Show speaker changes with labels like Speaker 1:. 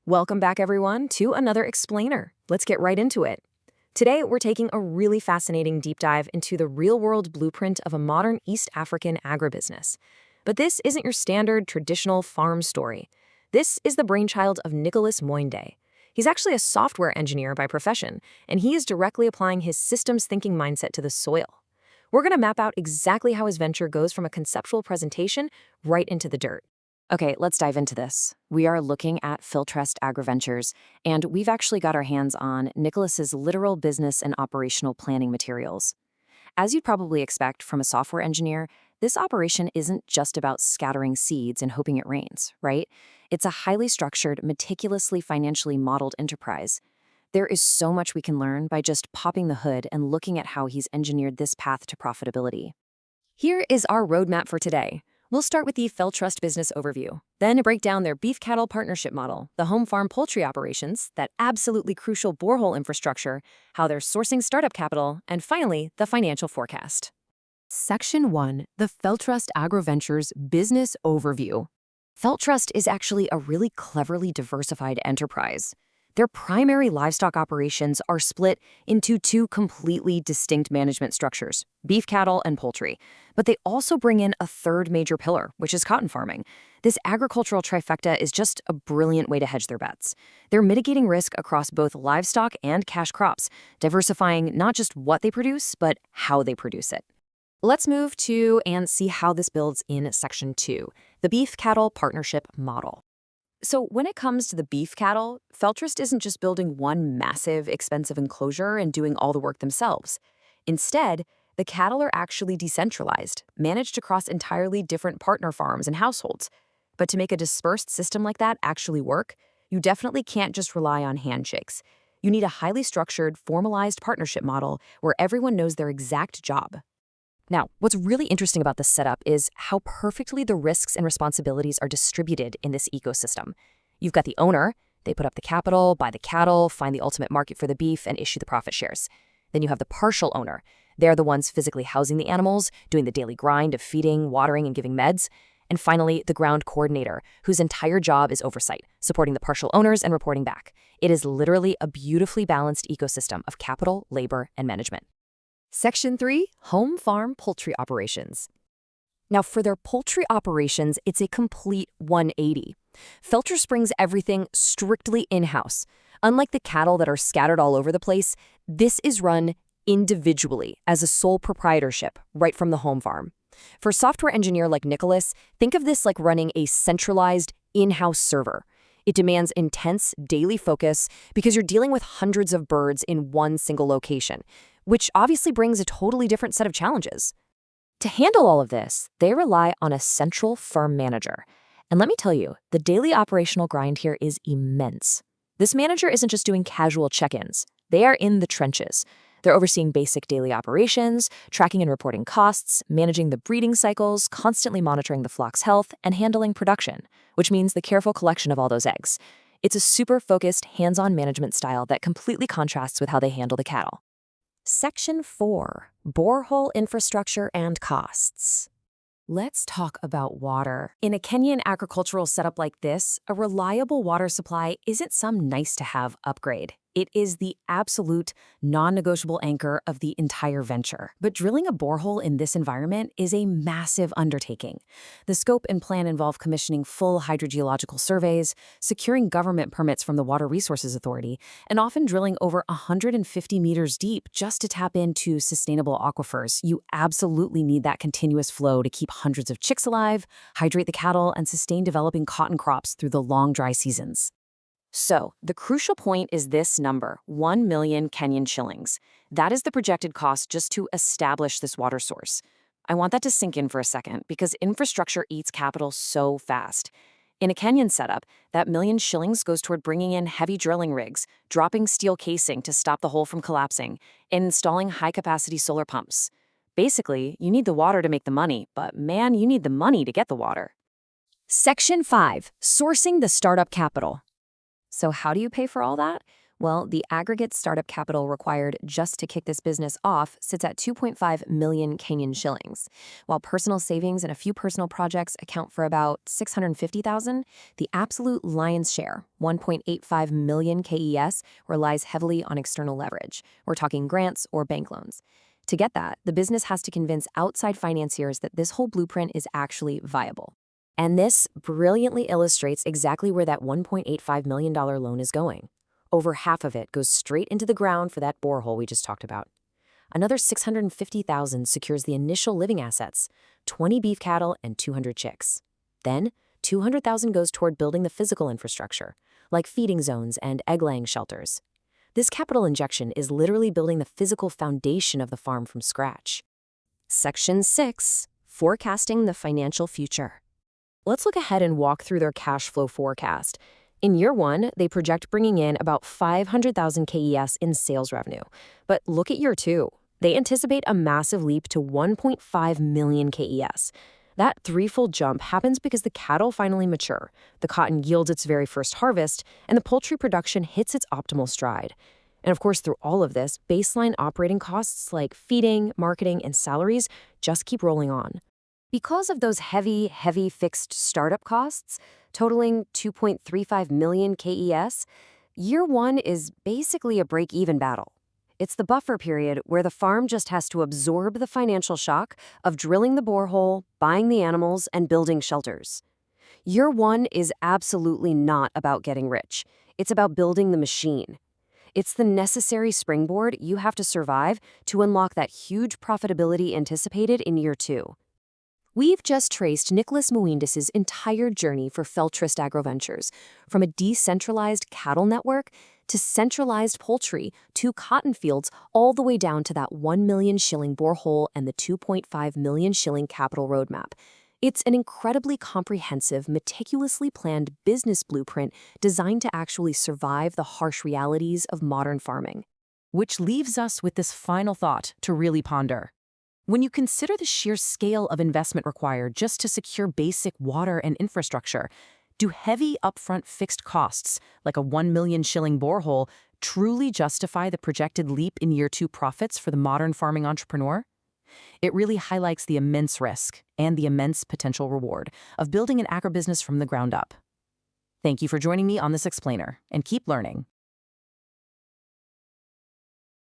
Speaker 1: Welcome back, everyone, to another explainer. Let's get right into it. Today, we're taking a really fascinating deep dive into the real-world blueprint of a modern East African agribusiness. But this isn't your standard traditional farm story. This is the brainchild of Nicholas Moinde. He's actually a software engineer by profession, and he is directly applying his systems thinking mindset to the soil. We're going to map out exactly how his venture goes from a conceptual presentation right into the dirt. Okay, let's dive into this. We are looking at Feltrust Agriventures, and we've actually got our hands on Nicholas's literal business and operational planning materials. As you'd probably expect from a software engineer, this operation isn't just about scattering seeds and hoping it rains, right? It's a highly structured, meticulously financially modeled enterprise. There is so much we can learn by just popping the hood and looking at how he's engineered this path to profitability. Here is our roadmap for today. We'll start with the Feltrust business overview, then break down their beef-cattle partnership model, the home farm poultry operations, that absolutely crucial borehole infrastructure, how they're sourcing startup capital, and finally, the financial forecast. Section 1, the Feltrust Agriventures business overview. Feltrust is actually a really cleverly diversified enterprise. Their primary livestock operations are split into two completely distinct management structures, beef cattle and poultry. But they also bring in a third major pillar, which is cotton farming. This agricultural trifecta is just a brilliant way to hedge their bets. They're mitigating risk across both livestock and cash crops, diversifying not just what they produce, but how they produce it. Let's move to and see how this builds in Section 2, the beef cattle partnership model. So when it comes to the beef cattle, Feltrust isn't just building one massive, expensive enclosure and doing all the work themselves. Instead, the cattle are actually decentralized, managed across entirely different partner farms and households. But to make a dispersed system like that actually work, you definitely can't just rely on handshakes. You need a highly structured, formalized partnership model where everyone knows their exact job. Now, what's really interesting about this setup is how perfectly the risks and responsibilities are distributed in this ecosystem. You've got the owner, they put up the capital, buy the cattle, find the ultimate market for the beef, and issue the profit shares. Then you have the partial owner. They're the ones physically housing the animals, doing the daily grind of feeding, watering, and giving meds. And finally, the ground coordinator, whose entire job is oversight, supporting the partial owners and reporting back. It is literally a beautifully balanced ecosystem of capital, labor, and management. Section 3, home farm poultry operations. Now, for their poultry operations, it's a complete 180. Feltrust brings everything strictly in-house. Unlike the cattle that are scattered all over the place, this is run individually as a sole proprietorship right from the home farm. For a software engineer like Nicholas, think of this like running a centralized in-house server. It demands intense daily focus because you're dealing with hundreds of birds in one single location, which obviously brings a totally different set of challenges. To handle all of this, they rely on a central firm manager. And let me tell you, the daily operational grind here is immense. This manager isn't just doing casual check-ins. They are in the trenches. They're overseeing basic daily operations, tracking and reporting costs, managing the breeding cycles, constantly monitoring the flock's health, and handling production, which means the careful collection of all those eggs. It's a super focused, hands-on management style that completely contrasts with how they handle the cattle. Section 4, borehole infrastructure and costs. Let's talk about water. In a Kenyan agricultural setup like this, a reliable water supply isn't some nice-to-have upgrade. It is the absolute, non-negotiable anchor of the entire venture. But drilling a borehole in this environment is a massive undertaking. The scope and plan involve commissioning full hydrogeological surveys, securing government permits from the Water Resources Authority, and often drilling over 150 meters deep just to tap into sustainable aquifers. You absolutely need that continuous flow to keep hundreds of chicks alive, hydrate the cattle, and sustain developing cotton crops through the long dry seasons. So, the crucial point is this number, 1 million Kenyan shillings. That is the projected cost just to establish this water source. I want that to sink in for a second because infrastructure eats capital so fast. In a Kenyan setup, that million shillings goes toward bringing in heavy drilling rigs, dropping steel casing to stop the hole from collapsing, and installing high-capacity solar pumps. Basically, you need the water to make the money, but man, you need the money to get the water. Section 5, sourcing the startup capital. So how do you pay for all that? Well, the aggregate startup capital required just to kick this business off sits at 2.5 million Kenyan shillings. While personal savings and a few personal projects account for about 650,000, the absolute lion's share, 1.85 million KES, relies heavily on external leverage. We're talking grants or bank loans. To get that, the business has to convince outside financiers that this whole blueprint is actually viable. And this brilliantly illustrates exactly where that $1.85 million loan is going. Over half of it goes straight into the ground for that borehole we just talked about. Another 650,000 secures the initial living assets, 20 beef cattle and 200 chicks. Then, 200,000 goes toward building the physical infrastructure, like feeding zones and egg-laying shelters. This capital injection is literally building the physical foundation of the farm from scratch. Section 6. Forecasting the financial future. Let's look ahead and walk through their cash flow forecast. In year one, they project bringing in about 500,000 KES in sales revenue. But look at year two. They anticipate a massive leap to 1.5 million KES. That threefold jump happens because the cattle finally mature, the cotton yields its very first harvest, and the poultry production hits its optimal stride. And of course, through all of this, baseline operating costs like feeding, marketing, and salaries just keep rolling on. Because of those heavy fixed startup costs, totaling 2.35 million KES, year one is basically a break-even battle. It's the buffer period where the farm just has to absorb the financial shock of drilling the borehole, buying the animals, and building shelters. Year one is absolutely not about getting rich. It's about building the machine. It's the necessary springboard you have to survive to unlock that huge profitability anticipated in year two. We've just traced Nicholas Muindis's entire journey for Feltrust Agriventures, from a decentralized cattle network to centralized poultry to cotton fields, all the way down to that 1 million shilling borehole and the 2.5 million shilling capital roadmap. It's an incredibly comprehensive, meticulously planned business blueprint designed to actually survive the harsh realities of modern farming.
Speaker 2: Which leaves us with this final thought to really ponder. When you consider the sheer scale of investment required just to secure basic water and infrastructure, do heavy upfront fixed costs, like a 1 million shilling borehole, truly justify the projected leap in year two profits for the modern farming entrepreneur? It really highlights the immense risk and the immense potential reward of building an agribusiness from the ground up. Thank you for joining me on this explainer, and keep learning.